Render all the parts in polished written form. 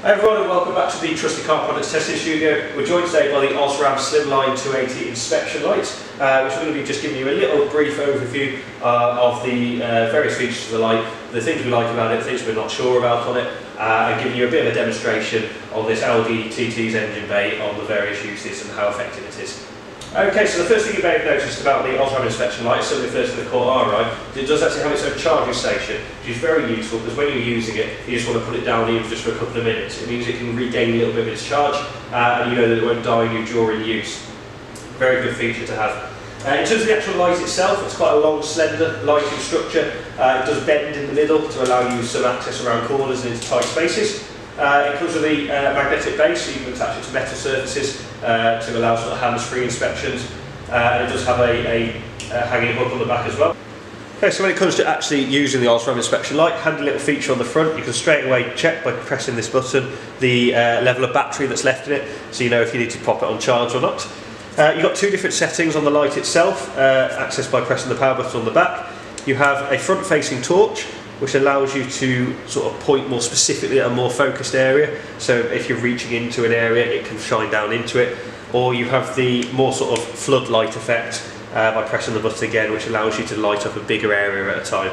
Hi everyone and welcome back to the Trusted Car Products Testing Studio. We're joined today by the Osram Slimline 280 inspection light, which we're going to be just giving you a little brief overview of the various features of the light, the things we like about it, the things we're not sure about on it, and giving you a bit of a demonstration on this Audi TT's engine bay on the various uses and how effective it is. Okay, so the first thing you may have noticed about the Osram inspection light, certainly first to the core eye, it does actually have its own charging station, which is very useful because when you're using it, you just want to put it down even just for a couple of minutes. It means it can regain a little bit of its charge, and you know that it won't die on you during use. Very good feature to have. In terms of the actual light itself, it's quite a long, slender lighting structure. It does bend in the middle to allow you some access around corners and into tight spaces. It comes with a magnetic base, so you can attach it to metal surfaces to allow sort of hands-free inspections, and it does have a hanging hook on the back as well. Okay, so when it comes to actually using the Osram inspection light, handy little feature on the front, you can straight away check by pressing this button the level of battery that's left in it, so you know if you need to pop it on charge or not. You've got two different settings on the light itself, accessed by pressing the power button on the back. You have a front-facing torch, which allows you to sort of point more specifically at a more focused area, so if you're reaching into an area it can shine down into it, or you have the more sort of floodlight effect by pressing the button again, which allows you to light up a bigger area at a time.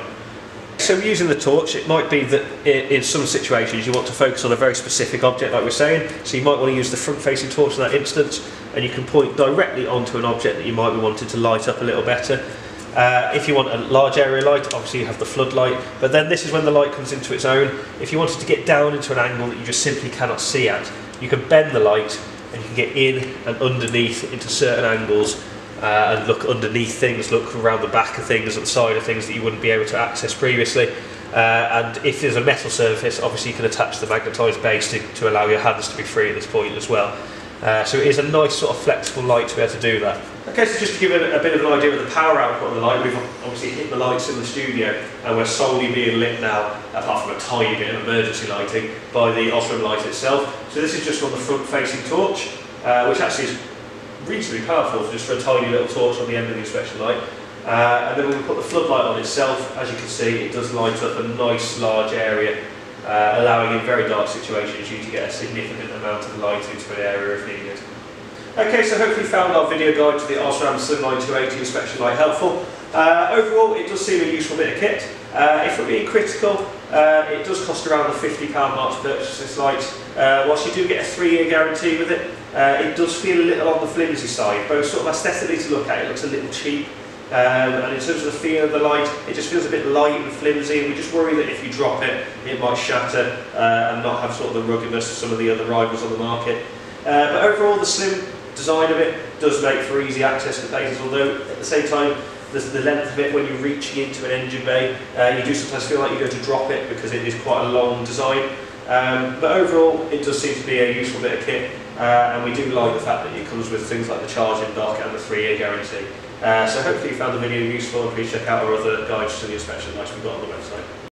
So using the torch, it might be that in some situations you want to focus on a very specific object like we're saying, so you might want to use the front-facing torch in that instance, and you can point directly onto an object that you might be wanting to light up a little better. If you want a large area light, obviously you have the floodlight, but then this is when the light comes into its own. If you wanted to get down into an angle that you just simply cannot see at, you can bend the light and you can get in and underneath into certain angles and look underneath things, look around the back of things, at the side of things that you wouldn't be able to access previously. And if there's a metal surface, obviously you can attach the magnetised base to allow your hands to be free at this point as well. So it is a nice sort of flexible light to be able to do that. Okay, so just to give a bit of an idea of the power output of the light, we've obviously hit the lights in the studio and we're solely being lit now, apart from a tiny bit of emergency lighting, by the Osram light itself. So this is just on the front-facing torch, which actually is reasonably powerful just for a tiny little torch on the end of the inspection light. And then when we put the floodlight on itself, as you can see, it does light up a nice large area, allowing in very dark situations you to get a significant amount of light into an area if needed. Okay, so hopefully you found our video guide to the Osram Slimline 280 inspection light helpful. Overall, it does seem a useful bit of kit. If we're being critical, it does cost around the £50 mark to purchase this light. Whilst you do get a 3-year guarantee with it, it does feel a little on the flimsy side, both sort of aesthetically to look at, it looks a little cheap. And in terms of the feel of the light, it just feels a bit light and flimsy, and we just worry that if you drop it, it might shatter and not have sort of the ruggedness of some of the other rivals on the market. But overall, the slim design of it does make for easy access to places, although at the same time, the length of it when you're reaching into an engine bay, you do sometimes feel like you're going to drop it because it is quite a long design. But overall, it does seem to be a useful bit of kit, and we do like the fact that it comes with things like the charging dock and the 3-year guarantee. So hopefully you found the video useful, and please check out our other guides to the inspection lights we've got on the website.